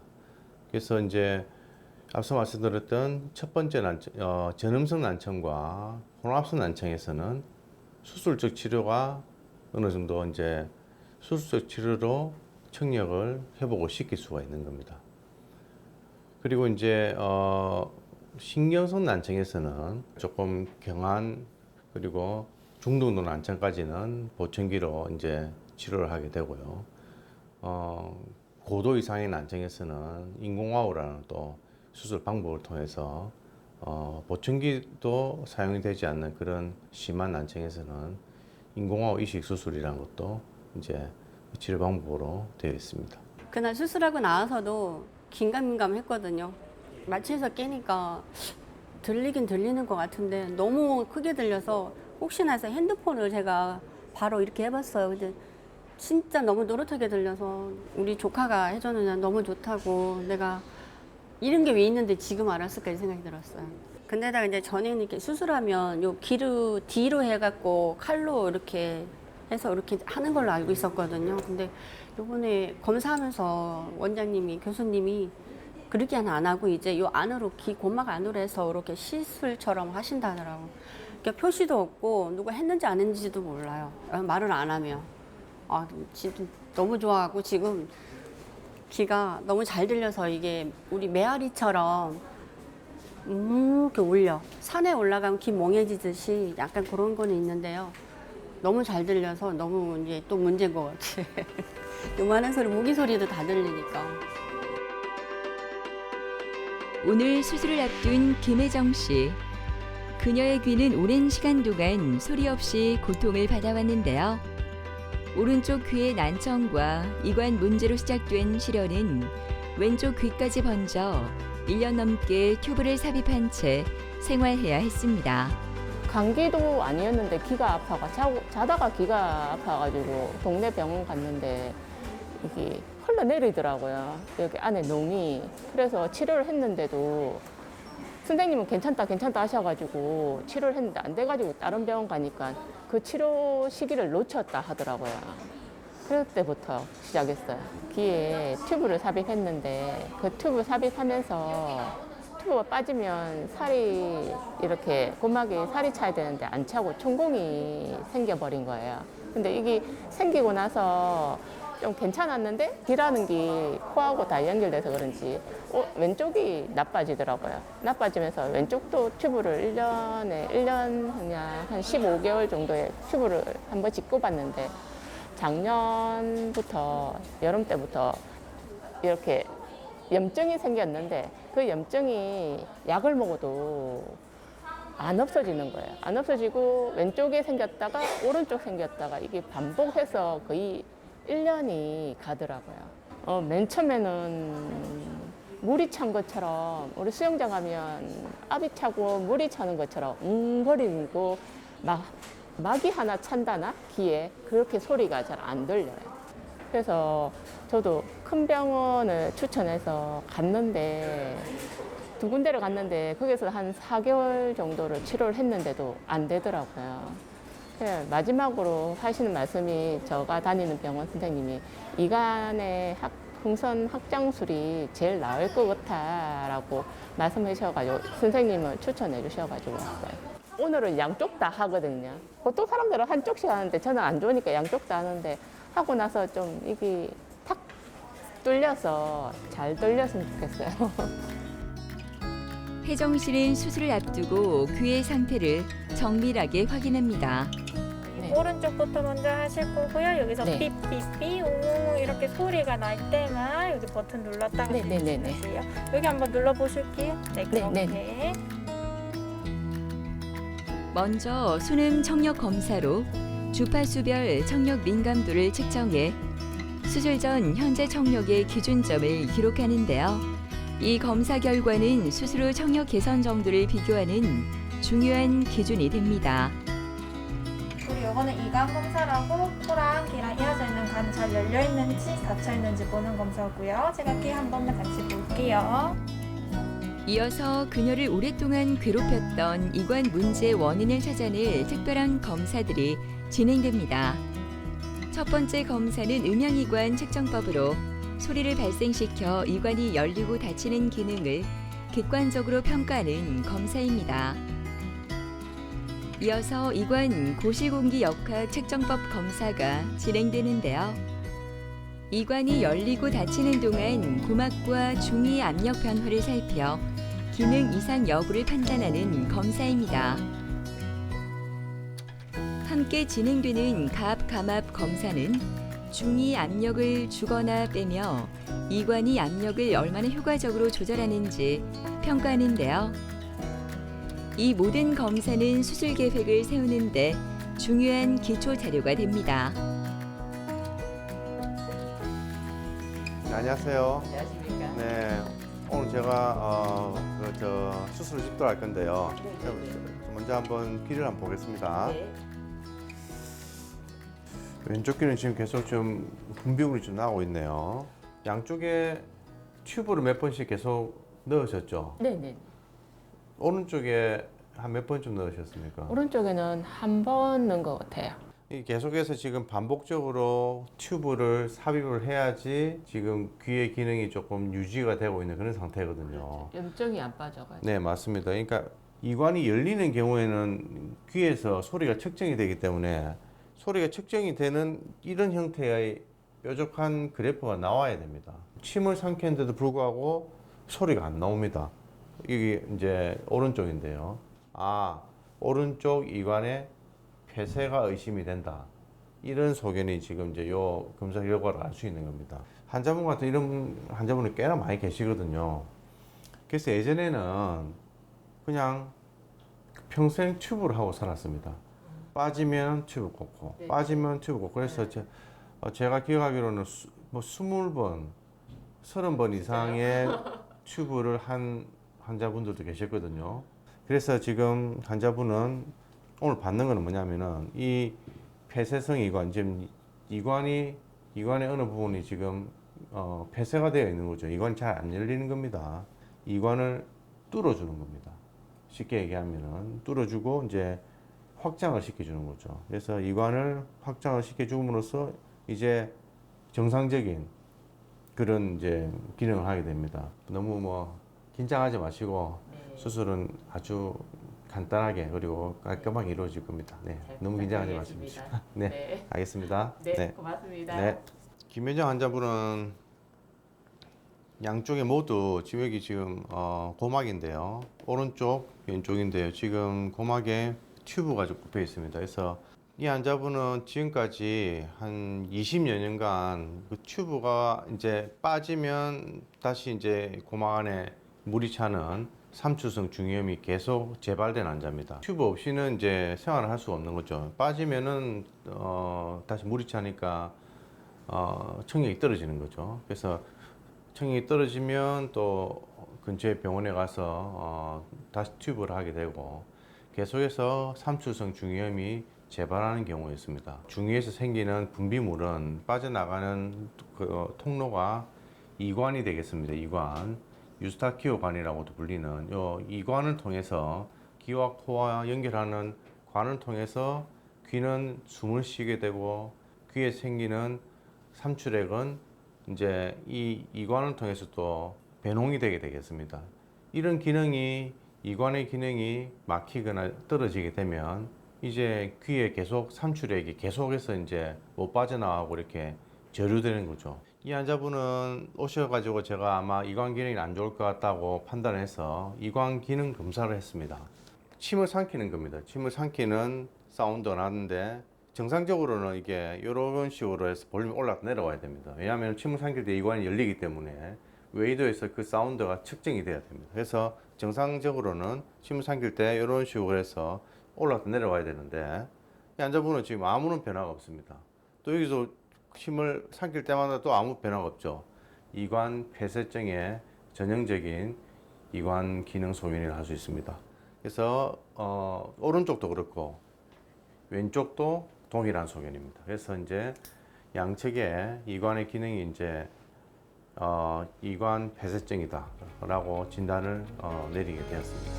그래서 이제 앞서 말씀드렸던 첫 번째 난청, 전음성 난청과 혼합성 난청에서는 수술적 치료가 어느 정도 이제 수술적 치료로 청력을 회복을 시킬 수가 있는 겁니다. 그리고 이제 신경성 난청에서는 조금 경한 그리고 중등도 난청까지는 보청기로 이제 치료를 하게 되고요. 고도 이상의 난청에서는 인공화호라는 또 수술 방법을 통해서 보청기도 사용이 되지 않는 그런 심한 난청에서는 인공화호 이식 수술이라는 것도 이제 치료 방법으로 되어 있습니다. 그날 수술하고 나와서도 긴가민감했거든요. 마취해서 깨니까 들리긴 들리는 것 같은데 너무 크게 들려서 혹시나 해서 핸드폰을 제가 바로 이렇게 해봤어요. 근데 진짜 너무 노릇하게 들려서 우리 조카가 해줬느냐 너무 좋다고 내가 이런 게 왜 있는데 지금 알았을까 이 생각이 들었어요. 근데다가 이제 전에는 이렇게 수술하면 요 귀로 뒤로 해갖고 칼로 이렇게 해서 이렇게 하는 걸로 알고 있었거든요. 근데 요번에 검사하면서 원장님이 교수님이 그렇게 안 하고 이제 요 안으로 귀 고막 안으로 해서 이렇게 시술처럼 하신다더라고. 그러니까 표시도 없고 누가 했는지 안 했는지도 몰라요. 말을 안 하면. 지금 너무 좋아하고 지금 귀가 너무 잘 들려서 이게 우리 메아리처럼 이렇게 울려. 산에 올라가면 귀 멍해지듯이 약간 그런 거는 있는데요. 너무 잘 들려서 너무 이제 또 문제인 것 같아. 요만한 소리, 모기 소리도 다 들리니까. 오늘 수술을 앞둔 김혜정 씨. 그녀의 귀는 오랜 시간 동안 소리 없이 고통을 받아왔는데요. 오른쪽 귀의 난청과 이관 문제로 시작된 실현은 왼쪽 귀까지 번져 1년 넘게 튜브를 삽입한 채 생활해야 했습니다. 감기도 아니었는데 귀가 아파가 자다가 귀가 아파가지고 동네 병원 갔는데 이게 흘러내리더라고요. 여기 안에 놈이. 그래서 치료를 했는데도 선생님은 괜찮다 하셔가지고 치료를 했는데 안 돼가지고 다른 병원 가니까 그 치료 시기를 놓쳤다 하더라고요. 그때부터 시작했어요. 귀에 튜브를 삽입했는데 그 튜브 삽입하면서 튜브가 빠지면 살이 이렇게 고막에 살이 차야 되는데 안 차고 천공이 생겨버린 거예요. 근데 이게 생기고 나서 좀 괜찮았는데 기라는 게 코하고 다 연결돼서 그런지 왼쪽이 나빠지더라고요. 나빠지면서 왼쪽도 튜브를 1년 그냥 한 15개월 정도의 튜브를 한 번씩 꼽았는데 작년부터 여름 때부터 이렇게 염증이 생겼는데 그 염증이 약을 먹어도 안 없어지는 거예요. 안 없어지고 왼쪽에 생겼다가 오른쪽 생겼다가 이게 반복해서 거의 1년이 가더라고요. 맨 처음에는 물이 찬 것처럼 우리 수영장 가면 압이 차고 물이 차는 것처럼 웅거리고 막이 하나 찬다나 귀에 그렇게 소리가 잘 안 들려요. 그래서 저도 큰 병원을 추천해서 갔는데 두 군데를 갔는데 거기서 한 4개월 정도를 치료를 했는데도 안 되더라고요. 마지막으로 하시는 말씀이 제가 다니는 병원 선생님이 이간의 풍선 확장술이 제일 나을 것 같아라고 말씀해 주셔가지고 선생님을 추천해 주셔가지고 왔어요. 오늘은 양쪽 다 하거든요. 보통 사람들은 한쪽씩 하는데 저는 안 좋으니까 양쪽 다 하는데 하고 나서 좀 이게 탁 뚫려서 잘 뚫렸으면 좋겠어요. 혜정 씨는 수술을 앞두고 귀의 상태를 정밀하게 확인합니다. 네. 오른쪽부터 먼저 하실 거고요. 여기서 네. 삐삐삐 웅웅 이렇게 소리가 날 때만 여기 버튼 눌렀다가 네, 네, 네, 네. 해주세요. 여기 한번 눌러보실게요. 네, 네, 그렇게. 네. 먼저 수능 청력 검사로 주파수별 청력 민감도를 측정해 수술 전 현재 청력의 기준점을 기록하는데요. 이 검사 결과는 수술 후 청력 개선 정도를 비교하는 중요한 기준이 됩니다. 그리고 이거는 이간 검사라고 코랑 귀랑 이어져 있는 간이 잘 열려 있는지 닫혀 있는지 보는 검사고요. 제가 귀 한 번만 같이 볼게요. 이어서 그녀를 오랫동안 괴롭혔던 이관 문제의 원인을 찾아낼 특별한 검사들이 진행됩니다. 첫 번째 검사는 음양이관 측정법으로 소리를 발생시켜 이관이 열리고 닫히는 기능을 객관적으로 평가하는 검사입니다. 이어서 이관 고실공기 역학 측정법 검사가 진행되는데요. 이관이 열리고 닫히는 동안 고막과 중위 압력 변화를 살펴 기능 이상 여부를 판단하는 검사입니다. 함께 진행되는 가압, 감압 검사는 중위 압력을 주거나 빼며 이관이 압력을 얼마나 효과적으로 조절하는지 평가하는데요. 이 모든 검사는 수술 계획을 세우는데 중요한 기초 자료가 됩니다. 네, 안녕하세요. 안녕하십니까? 네, 오늘 제가 수술을 집도할 건데요. 먼저 한번 귀를 한번 보겠습니다. 네. 왼쪽 귀는 지금 계속 좀 분비물이 좀 나오고 있네요. 양쪽에 튜브를 몇 번씩 계속 넣으셨죠? 네네. 오른쪽에 한 몇 번쯤 넣으셨습니까? 오른쪽에는 한 번 넣은 것 같아요. 이 계속해서 지금 반복적으로 튜브를 삽입을 해야지 지금 귀의 기능이 조금 유지가 되고 있는 그런 상태거든요. 염증이 안 빠져가지고. 네, 맞습니다. 그러니까 이관이 열리는 경우에는 귀에서 소리가 측정이 되기 때문에 소리가 측정이 되는 이런 형태의 뾰족한 그래프가 나와야 됩니다. 침을 삼켰는데도 불구하고 소리가 안 나옵니다. 이게 이제 오른쪽인데요. 오른쪽 이관에 폐쇄가 의심이 된다. 이런 소견이 지금 이제 요 검사 결과를 알 수 있는 겁니다. 환자분 같은 이런 환자분이 꽤나 많이 계시거든요. 그래서 예전에는 그냥 평생 튜브를 하고 살았습니다. 빠지면 튜브 꽂고, 네. 빠지면 튜브 꽂고. 그래서 제가 기억하기로는 20번, 30번 이상의 튜브를 한 환자분들도 계셨거든요. 그래서 지금 환자분은 오늘 받는 거는 뭐냐면은 이 폐쇄성 이관, 지금 이관의 어느 부분이 지금 폐쇄가 되어 있는 거죠. 이관이 잘 안 열리는 겁니다. 이관을 뚫어주는 겁니다. 쉽게 얘기하면은 뚫어주고 이제 확장을 시켜주는 거죠. 그래서 이관을 확장을 시켜줌으로써 이제 정상적인 그런 이제 기능을 하게 됩니다. 너무 뭐 긴장하지 마시고 수술은 아주 간단하게 그리고 깔끔하게 이루어질 겁니다. 네, 너무 긴장하지 마십시오. 네, 알겠습니다. 네, 고맙습니다. 네. 김혜정 환자분은 양쪽에 모두 지역이 지금 고막인데요. 오른쪽, 왼쪽인데요. 지금 고막에 튜브가 좀 굽혀 있습니다. 그래서 이 환자분은 지금까지 한 20여 년간 그 튜브가 이제 빠지면 다시 이제 고막 안에 물이 차는 삼투성 중이염이 계속 재발된 환자입니다. 튜브 없이는 이제 생활을 할 수가 없는 거죠. 빠지면은 다시 물이 차니까 청력이 떨어지는 거죠. 그래서 청력이 떨어지면 또 근처의 병원에 가서 다시 튜브를 하게 되고 계속해서 삼투성 중이염이 재발하는 경우가 있습니다. 중이에서 생기는 분비물은 빠져나가는 그 통로가 이관이 되겠습니다. 이관, 유스타키오관이라고도 불리는 이 이관을 통해서 귀와 코와 연결하는 관을 통해서 귀는 숨을 쉬게 되고 귀에 생기는 삼출액은 이제 이 이관을 통해서 또 배농이 되게 되겠습니다. 이런 기능이 이관의 기능이 막히거나 떨어지게 되면 이제 귀에 계속 삼출액이 계속해서 이제 못 빠져나가고 이렇게 저류되는 거죠. 이 환자분은 오셔가지고 제가 아마 이관 기능이 안 좋을 것 같다고 판단해서 이관 기능 검사를 했습니다. 침을 삼키는 겁니다. 침을 삼키는 사운드가 나는데 정상적으로는 이게 이런 식으로 해서 볼륨이 올라갔다 내려와야 됩니다. 왜냐하면 침을 삼킬 때 이관이 열리기 때문에 웨이더에서 그 사운드가 측정이 돼야 됩니다. 그래서 정상적으로는 침을 삼킬 때 이런 식으로 해서 올라갔다 내려와야 되는데 이 환자분은 지금 아무런 변화가 없습니다. 또 여기서 침을 삼킬 때마다 또 아무 변화가 없죠. 이관 폐쇄증의 전형적인 이관 기능 소견을 할 수 있습니다. 그래서 오른쪽도 그렇고 왼쪽도 동일한 소견입니다. 그래서 이제 양측의 이관의 기능이 이제 이관 폐쇄증이다라고 진단을 내리게 되었습니다.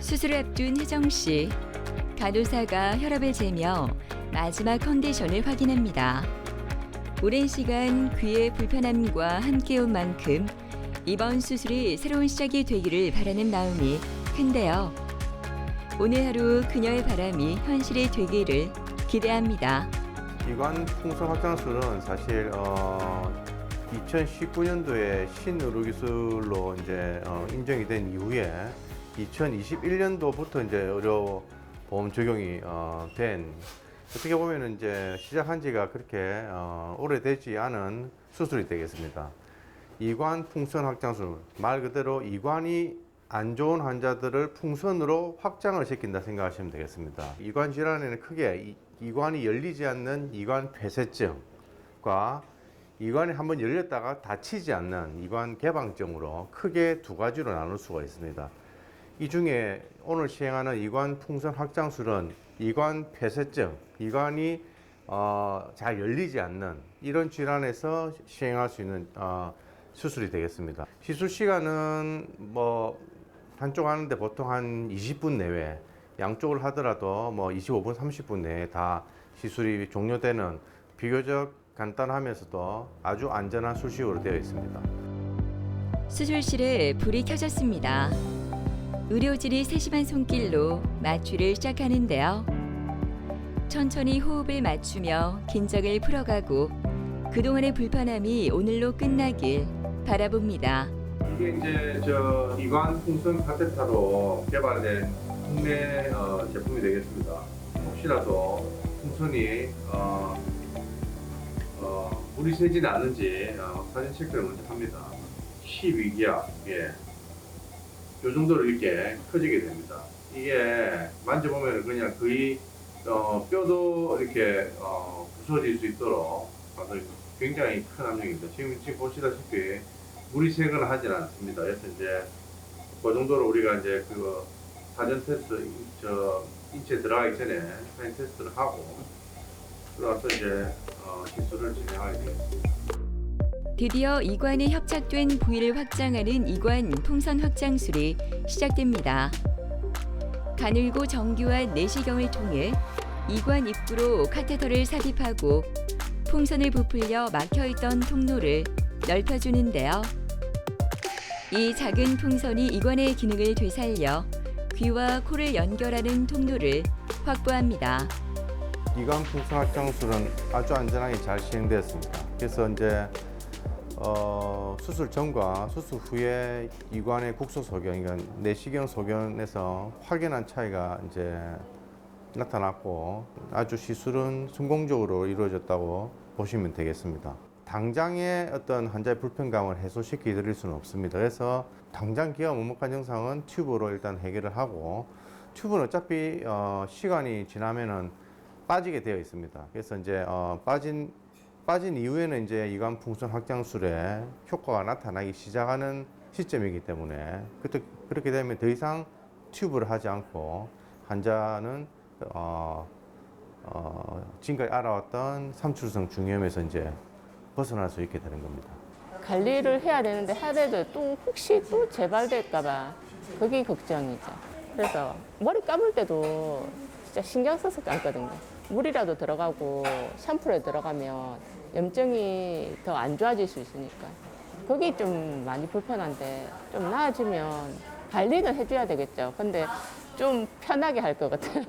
수술을 앞둔 혜정 씨. 간호사가 혈압을 재며 마지막 컨디션을 확인합니다. 오랜 시간 귀의 불편함과 함께온 만큼 이번 수술이 새로운 시작이 되기를 바라는 마음이 큰데요. 오늘 하루 그녀의 바람이 현실이 되기를 기대합니다. 이관 풍선 확장술은 사실 2019년도에 신의료기술로 이제 인정이 된 이후에 2021년도부터 이제 의료 보험 적용이 된 어떻게 보면 이제 시작한 지가 그렇게 오래되지 않은 수술이 되겠습니다. 이관 풍선 확장술, 말 그대로 이관이 안 좋은 환자들을 풍선으로 확장을 시킨다 생각하시면 되겠습니다. 이관 질환에는 크게 이관이 열리지 않는 이관 폐쇄증과 이관이 한번 열렸다가 닫히지 않는 이관 개방증으로 크게 두 가지로 나눌 수가 있습니다. 이 중에 오늘 시행하는 이관 풍선 확장술은 이관 폐쇄증, 이관이 잘 열리지 않는 이런 질환에서 시행할 수 있는 수술이 되겠습니다. 시술 시간은 뭐 한쪽 하는데 보통 한 20분 내외, 양쪽을 하더라도 뭐 25분, 30분 내에 다 시술이 종료되는 비교적 간단하면서도 아주 안전한 수술식으로 되어 있습니다. 수술실에 불이 켜졌습니다. 의료진이 세심한 손길로 마취를 시작하는데요. 천천히 호흡을 맞추며 긴장을 풀어가고 그동안의 불편함이 오늘로 끝나길 바라봅니다. 이게 이제 이관 풍선 카테터로 개발된 국내 제품이 되겠습니다. 혹시라도 풍선이 물이 새지는 않는지 사진 체크를 먼저 합니다. 12기압, 예. 요 정도로 이렇게 커지게 됩니다. 이게 만져보면 그냥 거의 뼈도 이렇게 부서질 수 있도록 굉장히 큰 압력입니다. 지금 보시다시피 물이 새거나 하진 않습니다. 그래서 이제 그 정도로 우리가 이제 그 사전 테스트, 인체에 들어가기 전에 사진 테스트를 하고 들어와서 이제 시술을 진행하게 되겠습니다. 드디어 이관에 협착된 부위를 확장하는 이관 풍선 확장술이 시작됩니다. 가늘고 정교한 내시경을 통해 이관 입구로 카테터를 삽입하고 풍선을 부풀려 막혀있던 통로를 넓혀주는데요. 이 작은 풍선이 이관의 기능을 되살려 귀와 코를 연결하는 통로를 확보합니다. 이관 풍선 확장술은 아주 안전하게 잘 시행되었습니다. 그래서 이제 수술 전과 수술 후에 이관의 국소 소견, 그러니까 내시경 소견에서 확연한 차이가 이제 나타났고 아주 시술은 성공적으로 이루어졌다고 보시면 되겠습니다. 당장의 어떤 환자의 불편감을 해소시켜 드릴 수는 없습니다. 그래서 당장 기가 먹먹한 증상은 튜브로 일단 해결을 하고 튜브는 어차피 시간이 지나면은 빠지게 되어 있습니다. 그래서 이제 빠진 이후에는 이제 이관 풍선 확장술에 효과가 나타나기 시작하는 시점이기 때문에 그렇게 되면 더 이상 튜브를 하지 않고 환자는 지금까지 알아왔던 삼출성 중이염에서 이제 벗어날 수 있게 되는 겁니다. 관리를 해야 되는데 하루에도 또 혹시 또 재발될까봐 그게 걱정이죠. 그래서 머리 감을 때도 진짜 신경 써서 감거든요. 물이라도 들어가고 샴푸에 들어가면 염증이 더 안 좋아질 수 있으니까 그게 좀 많이 불편한데 좀 나아지면 관리는 해줘야 되겠죠. 근데 좀 편하게 할 것 같아요.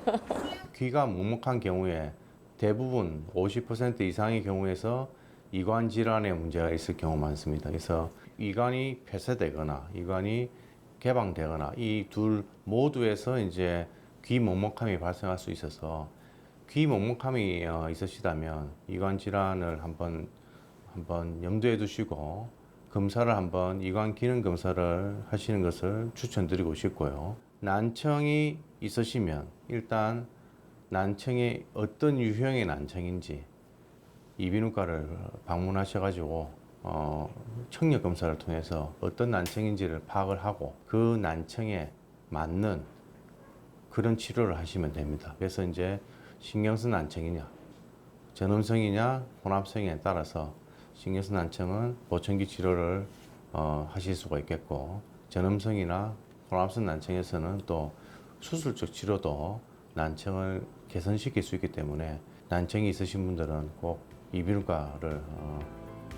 귀가 먹먹한 경우에 대부분 50% 이상의 경우에서 이관 질환의 문제가 있을 경우 많습니다. 그래서 이관이 폐쇄되거나 이관이 개방되거나 이 둘 모두에서 이제 귀 먹먹함이 발생할 수 있어서 귀 먹먹함이 있으시다면 이관 질환을 한번 염두에 두시고 검사를 한번 이관 기능 검사를 하시는 것을 추천드리고 싶고요. 난청이 있으시면 일단 난청이 어떤 유형의 난청인지 이비인후과를 방문하셔가지고 청력 검사를 통해서 어떤 난청인지를 파악을 하고 그 난청에 맞는 그런 치료를 하시면 됩니다. 그래서 이제 신경성 난청이냐, 전음성이냐, 혼합성에 따라서 신경성 난청은 보청기 치료를 하실 수가 있겠고 전음성이나 혼합성 난청에서는 또 수술적 치료도 난청을 개선시킬 수 있기 때문에 난청이 있으신 분들은 꼭 이비인후과를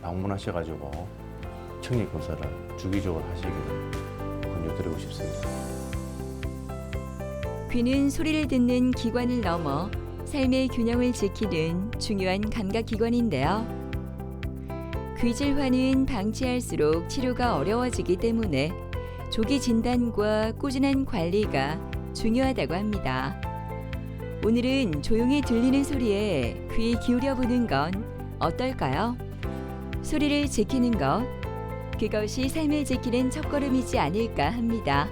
방문하셔가지고 청력 검사를 주기적으로 하시기를 권유드리고 싶습니다. 귀는 소리를 듣는 기관을 넘어 삶의 균형을 지키는 중요한 감각기관인데요. 귀질환은 방치할수록 치료가 어려워지기 때문에 조기 진단과 꾸준한 관리가 중요하다고 합니다. 오늘은 조용히 들리는 소리에 귀 기울여 보는 건 어떨까요? 소리를 지키는 것, 그것이 삶을 지키는 첫걸음이지 않을까 합니다.